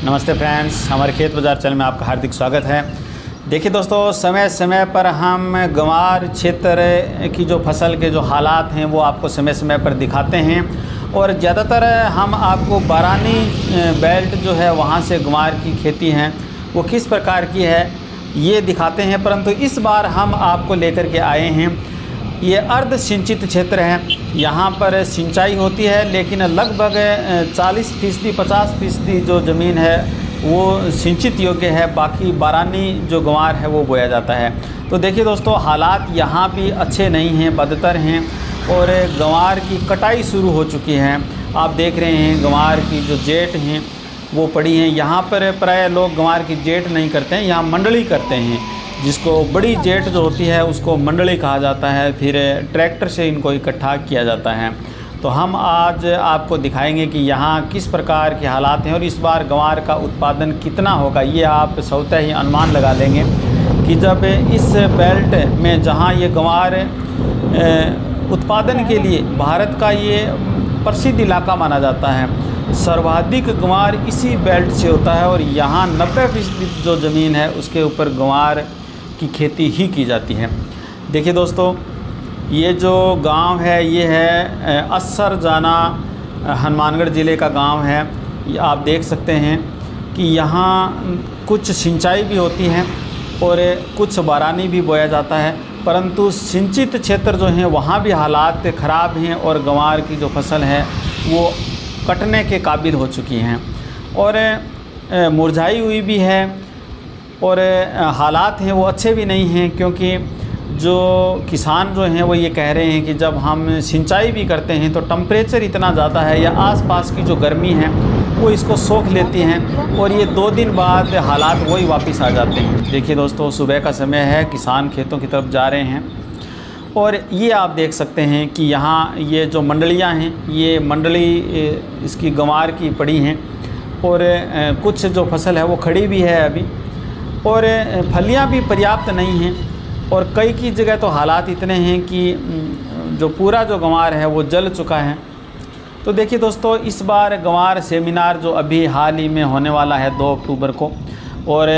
नमस्ते फ्रेंड्स, हमारे खेत बाज़ार चैनल में आपका हार्दिक स्वागत है। देखिए दोस्तों, समय समय पर हम गंवार क्षेत्र की जो फसल के जो हालात हैं वो आपको समय समय पर दिखाते हैं और ज़्यादातर हम आपको बारानी बेल्ट जो है वहाँ से गंवार की खेती है वो किस प्रकार की है ये दिखाते हैं। परंतु इस बार हम आपको लेकर के आए हैं, ये अर्ध सिंचित क्षेत्र है। यहाँ पर सिंचाई होती है लेकिन लगभग 40% 50% जो ज़मीन है वो सिंचित योग्य है, बाकी बारानी जो गंवार है वो बोया जाता है। तो देखिए दोस्तों, हालात यहाँ भी अच्छे नहीं हैं, बदतर हैं और गंवार की कटाई शुरू हो चुकी है। आप देख रहे हैं गंवार की जो जेट हैं वो पड़ी हैं। यहाँ पर प्राय लोग गंवार की जेट नहीं करते हैं, यहाँ मंडली करते हैं, जिसको बड़ी जेट जो होती है उसको मंडली कहा जाता है। फिर ट्रैक्टर से इनको इकट्ठा किया जाता है। तो हम आज आपको दिखाएंगे कि यहाँ किस प्रकार के हालात हैं और इस बार गंवार का उत्पादन कितना होगा। ये आप स्वतः ही अनुमान लगा लेंगे कि जब इस बेल्ट में जहाँ ये गंवार उत्पादन के लिए भारत का ये प्रसिद्ध इलाका माना जाता है, सर्वाधिक गंवार इसी बेल्ट से होता है और यहाँ 90% जो ज़मीन है उसके ऊपर गंवार की खेती ही की जाती है। देखिए दोस्तों, ये जो गांव है ये है अस्सर जाना, हनुमानगढ़ ज़िले का गांव है। आप देख सकते हैं कि यहाँ कुछ सिंचाई भी होती है और कुछ बारानी भी बोया जाता है, परंतु सिंचित क्षेत्र जो हैं वहाँ भी हालात ख़राब हैं और गंवार की जो फसल है वो कटने के काबिल हो चुकी हैं और मुरझाई हुई भी है और हालात हैं वो अच्छे भी नहीं हैं। क्योंकि जो किसान जो हैं वो ये कह रहे हैं कि जब हम सिंचाई भी करते हैं तो टेम्परेचर इतना ज़्यादा है या आसपास की जो गर्मी है वो इसको सोख लेती हैं और ये 2 दिन बाद हालात वही वापस आ जाते हैं। देखिए दोस्तों, सुबह का समय है, किसान खेतों की तरफ जा रहे हैं और ये आप देख सकते हैं कि यहाँ ये जो मंडलियाँ हैं ये मंडली इसकी गंवार की पड़ी हैं और कुछ जो फसल है वो खड़ी भी है अभी और फलियाँ भी पर्याप्त नहीं हैं और कई की जगह तो हालात इतने हैं कि जो पूरा जो गंवार है वो जल चुका है। तो देखिए दोस्तों, इस बार गंवार सेमिनार जो अभी हाल ही में होने वाला है 2 अक्टूबर को, और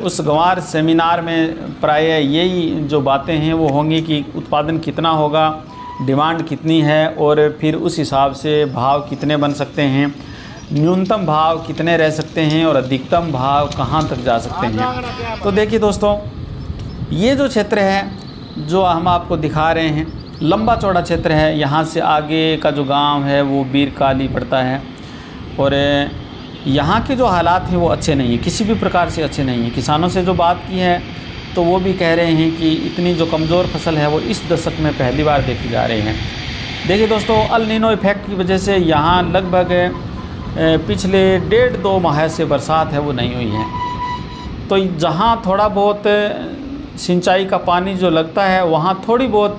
उस गंवार सेमिनार में प्राय यही जो बातें हैं वो होंगी कि उत्पादन कितना होगा, डिमांड कितनी है और फिर उस हिसाब से भाव कितने बन सकते हैं, न्यूनतम भाव कितने रह सकते हैं और अधिकतम भाव कहाँ तक जा सकते हैं। तो देखिए दोस्तों, ये जो क्षेत्र है जो हम आपको दिखा रहे हैं लंबा चौड़ा क्षेत्र है। यहाँ से आगे का जो गांव है वो बीरकाली पड़ता है और यहाँ के जो हालात हैं वो अच्छे नहीं हैं, किसी भी प्रकार से अच्छे नहीं हैं। किसानों से जो बात की है तो वो भी कह रहे हैं कि इतनी जो कमज़ोर फसल है वो इस दशक में पहली बार देखी जा रही है। देखिए दोस्तों, अल नीनो इफेक्ट की वजह से यहाँ लगभग पिछले 1.5-2 माह से बरसात है वो नहीं हुई है। तो जहाँ थोड़ा बहुत सिंचाई का पानी जो लगता है वहाँ थोड़ी बहुत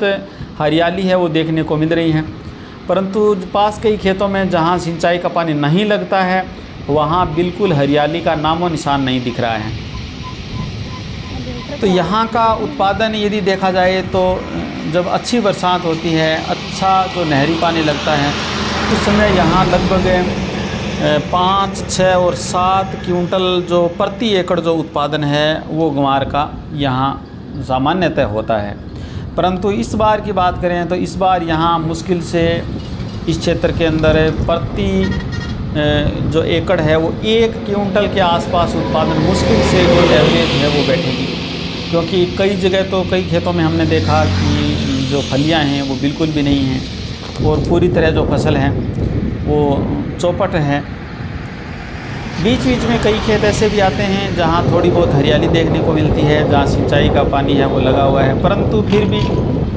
हरियाली है वो देखने को मिल रही है, परंतु पास के ही खेतों में जहाँ सिंचाई का पानी नहीं लगता है वहाँ बिल्कुल हरियाली का नामो निशान नहीं दिख रहा है। तो यहाँ का उत्पादन यदि देखा जाए तो जब अच्छी बरसात होती है, अच्छा जो नहरी पानी लगता है, उस समय यहाँ लगभग 5, 6 और 7 क्विंटल जो प्रति एकड़ जो उत्पादन है वो गंवार का यहाँ सामान्यतः होता है। परंतु इस बार की बात करें तो इस बार यहाँ मुश्किल से इस क्षेत्र के अंदर प्रति जो एकड़ है वो 1 क्विंटल के आसपास उत्पादन मुश्किल से जो एवरेज है वो बैठेगी। क्योंकि कई जगह तो कई खेतों में हमने देखा कि जो फलियाँ हैं वो बिल्कुल भी नहीं हैं और पूरी तरह जो फसल है वो चौपट है। बीच बीच में कई खेत ऐसे भी आते हैं जहाँ थोड़ी बहुत हरियाली देखने को मिलती है, जहाँ सिंचाई का पानी है वो लगा हुआ है, परंतु फिर भी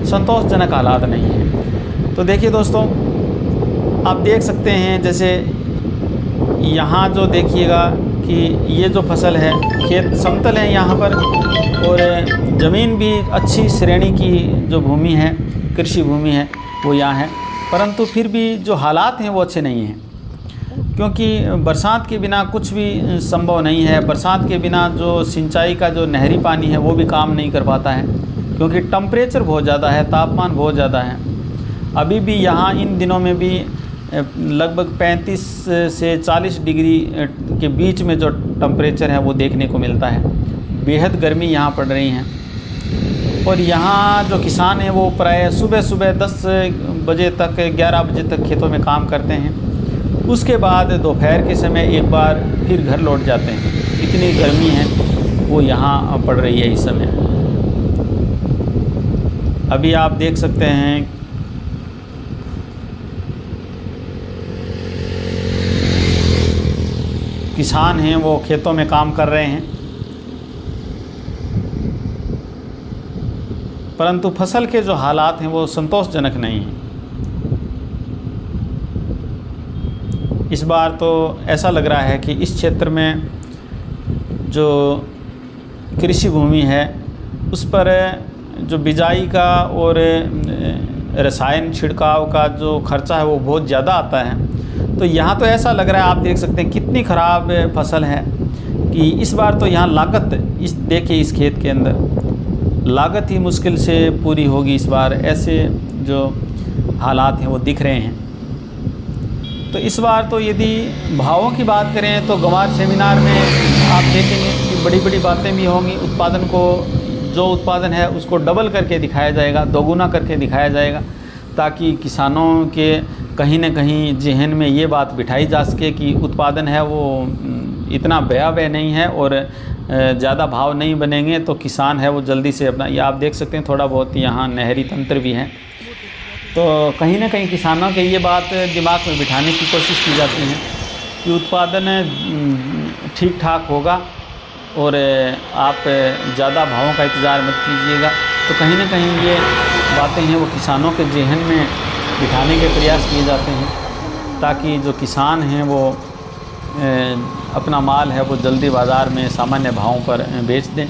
संतोषजनक हालात नहीं है। तो देखिए दोस्तों, आप देख सकते हैं जैसे यहाँ जो देखिएगा कि ये जो फसल है, खेत समतल है यहाँ पर और ज़मीन भी अच्छी श्रेणी की जो भूमि है, कृषि भूमि है वो यहाँ है, परंतु फिर भी जो हालात हैं वो अच्छे नहीं हैं। क्योंकि बरसात के बिना कुछ भी संभव नहीं है। बरसात के बिना जो सिंचाई का जो नहरी पानी है वो भी काम नहीं कर पाता है, क्योंकि टेम्परेचर बहुत ज़्यादा है, तापमान बहुत ज़्यादा है। अभी भी यहाँ इन दिनों में भी लगभग 35 से 40 डिग्री के बीच में जो टेम्परेचर है वो देखने को मिलता है। बेहद गर्मी यहाँ पड़ रही है। और यहाँ जो किसान हैं वो प्राय सुबह सुबह 10 बजे तक 11 बजे तक खेतों में काम करते हैं। उसके बाद दोपहर के समय एक बार फिर घर लौट जाते हैं। इतनी गर्मी है वो यहाँ पड़ रही है इस समय। अभी आप देख सकते हैं किसान हैं वो खेतों में काम कर रहे हैं, परंतु फसल के जो हालात हैं वो संतोषजनक नहीं हैं। इस बार तो ऐसा लग रहा है कि इस क्षेत्र में जो कृषि भूमि है उस पर जो बिजाई का और रसायन छिड़काव का जो खर्चा है वो बहुत ज़्यादा आता है। तो यहाँ तो ऐसा लग रहा है, आप देख सकते हैं कितनी ख़राब फसल है कि इस बार तो यहाँ लागत देखिए इस खेत के अंदर लागत ही मुश्किल से पूरी होगी इस बार। ऐसे जो हालात हैं वो दिख रहे हैं। तो इस बार तो यदि भावों की बात करें तो गंवार सेमिनार में आप देखेंगे कि बड़ी बड़ी बातें भी होंगी। उत्पादन को, जो उत्पादन है उसको डबल करके दिखाया जाएगा, दोगुना करके दिखाया जाएगा, ताकि किसानों के कहीं न कहीं जहन में ये बात बिठाई जा सके कि उत्पादन है वो इतना भयावह नहीं है और ज़्यादा भाव नहीं बनेंगे तो किसान है वो जल्दी से अपना, ये आप देख सकते हैं थोड़ा बहुत यहाँ नहरी तंत्र भी है। तो कहीं ना कहीं किसानों के ये बात दिमाग में बिठाने की कोशिश की जाती है कि उत्पादन ठीक ठाक होगा और आप ज़्यादा भावों का इंतज़ार मत कीजिएगा। तो कहीं ना कहीं ये बातें हैं वो किसानों के जहन में बिठाने के प्रयास किए जाते हैं ताकि जो किसान हैं वो अपना माल है वो जल्दी बाज़ार में सामान्य भावों पर बेच दें।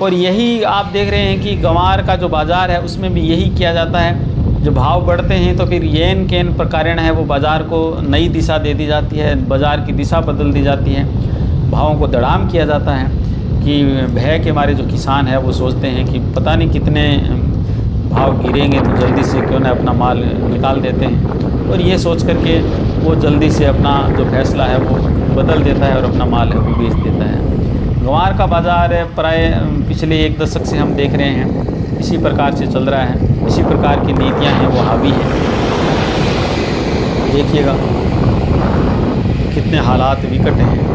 और यही आप देख रहे हैं कि गंवार का जो बाज़ार है उसमें भी यही किया जाता है। जो भाव बढ़ते हैं तो फिर येन केन प्रकारण है वो बाज़ार को नई दिशा दे दी जाती है, बाज़ार की दिशा बदल दी जाती है, भावों को दड़ाम किया जाता है कि भय के मारे जो किसान है वो सोचते हैं कि पता नहीं कितने भाव गिरेंगे तो जल्दी से क्यों ना अपना माल निकाल देते हैं। और ये सोच करके वो जल्दी से अपना जो फैसला है वो बदल देता है और अपना माल है वो बेच देता है। गंवार का बाज़ार प्राय पिछले 1 दशक से हम देख रहे हैं इसी प्रकार से चल रहा है, इसी प्रकार की नीतियां हैं वो हावी हैं। देखिएगा कितने हालात विकट हैं।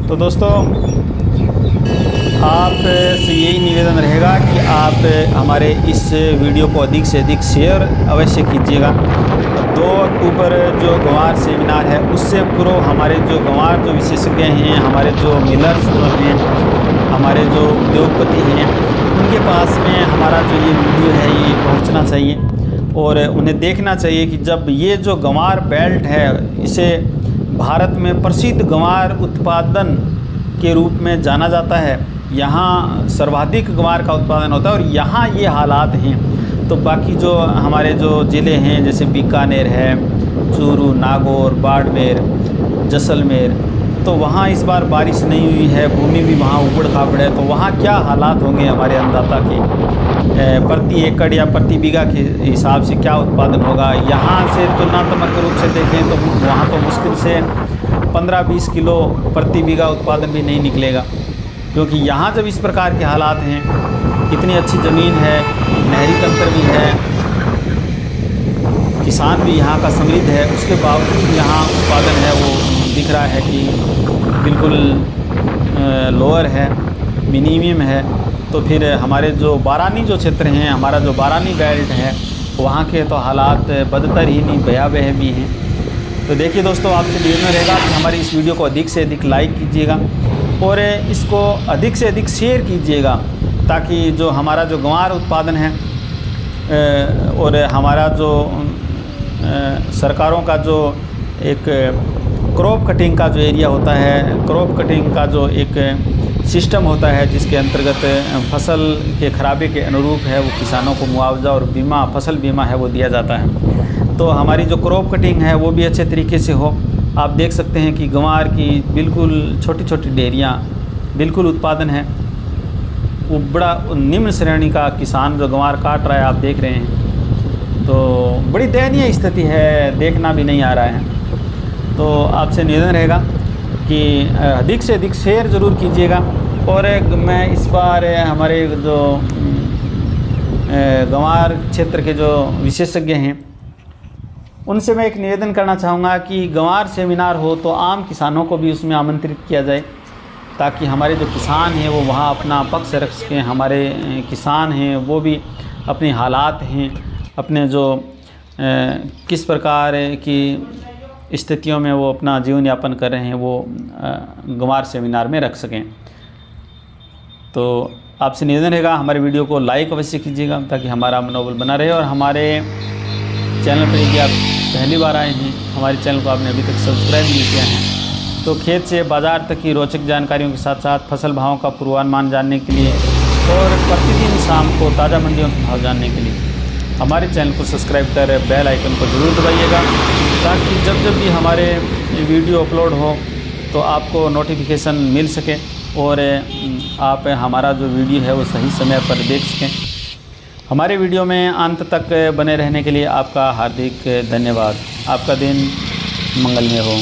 तो दोस्तों आप से यही निवेदन रहेगा कि आप हमारे इस वीडियो को अधिक से अधिक शेयर अवश्य कीजिएगा। 2 अक्टूबर जो गंवार सेमिनार है उससे पूर्व हमारे जो गंवार जो विशेषज्ञ हैं, हमारे जो मिलर्स हैं, हमारे जो उद्योगपति हैं, उनके पास में हमारा जो ये वीडियो है ये पहुंचना चाहिए और उन्हें देखना चाहिए कि जब ये जो गंवार बेल्ट है इसे भारत में प्रसिद्ध गंवार उत्पादन के रूप में जाना जाता है। यहाँ सर्वाधिक गंवार का उत्पादन होता है और यहाँ ये हालात हैं। तो बाकी जो हमारे जो ज़िले हैं जैसे बीकानेर है, चूरू, नागौर, बाड़मेर, जैसलमेर, तो वहाँ इस बार बारिश नहीं हुई है, भूमि भी वहाँ ऊबड़ खाबड़ है। तो वहाँ क्या हालात होंगे हमारे अन्नदाता के, प्रति एकड़ या प्रति बीघा के हिसाब से क्या उत्पादन होगा। यहाँ से तुलनात्मक रूप से देखें तो वहाँ तो मुश्किल से 15-20 किलो प्रति बीघा उत्पादन भी नहीं निकलेगा, क्योंकि यहाँ जब इस प्रकार के हालात हैं, इतनी अच्छी ज़मीन है, नहरी तंत्र भी है, किसान भी यहाँ का समृद्ध है, उसके बावजूद यहाँ उत्पादन है वो दिख रहा है कि बिल्कुल लोअर है, मिनिमम है। तो फिर हमारे जो बारानी जो क्षेत्र हैं, हमारा जो बारानी बेल्ट है, वहाँ के तो हालात बदतर ही नहीं भयावह भी हैं। तो देखिए दोस्तों, आपसे निवेदन रहेगा कि हमारी इस वीडियो को अधिक से अधिक लाइक कीजिएगा और इसको अधिक से अधिक शेयर कीजिएगा, ताकि जो हमारा जो गंवार उत्पादन है और हमारा जो सरकारों का जो एक क्रॉप कटिंग का जो एरिया होता है, क्रॉप कटिंग का जो एक सिस्टम होता है जिसके अंतर्गत फसल के खराबे के अनुरूप है वो किसानों को मुआवजा और बीमा, फसल बीमा है वो दिया जाता है। तो हमारी जो क्रॉप कटिंग है वो भी अच्छे तरीके से हो। आप देख सकते हैं कि गंवार की बिल्कुल छोटी छोटी डेयरियाँ बिल्कुल उत्पादन है। वो बड़ा निम्न श्रेणी का किसान जो गंवार काट रहा है आप देख रहे हैं, तो बड़ी दयनीय स्थिति है, देखना भी नहीं आ रहा है। तो आपसे निवेदन रहेगा कि अधिक से अधिक शेयर ज़रूर कीजिएगा। और मैं इस बार हमारे जो गंवार क्षेत्र के जो विशेषज्ञ हैं उनसे मैं एक निवेदन करना चाहूँगा कि गंवार सेमिनार हो तो आम किसानों को भी उसमें आमंत्रित किया जाए, ताकि हमारे जो किसान हैं वो वहाँ अपना पक्ष रख सकें। हमारे किसान हैं वो भी अपने हालात हैं, अपने जो किस प्रकार की स्थितियों में वो अपना जीवन यापन कर रहे हैं वो गंवार सेमिनार में रख सकें। तो आपसे निवेदन रहेगा हमारे वीडियो को लाइक अवश्य कीजिएगा ताकि हमारा मनोबल बना रहे। और हमारे चैनल पर यदि आप पहली बार आए हैं, हमारे चैनल को आपने अभी तक सब्सक्राइब नहीं किया है, तो खेत से बाज़ार तक की रोचक जानकारियों के साथ साथ फसल भावों का पूर्वानुमान जानने के लिए और प्रतिदिन शाम को ताज़ा मंडियों के भाव जानने के लिए हमारे चैनल को सब्सक्राइब कर बेल आइकन को ज़रूर दबाइएगा, ताकि जब जब भी हमारे वीडियो अपलोड हो तो आपको नोटिफिकेशन मिल सके और आप हमारा जो वीडियो है वो सही समय पर देख सकें। हमारे वीडियो में अंत तक बने रहने के लिए आपका हार्दिक धन्यवाद। आपका दिन मंगलमय हो।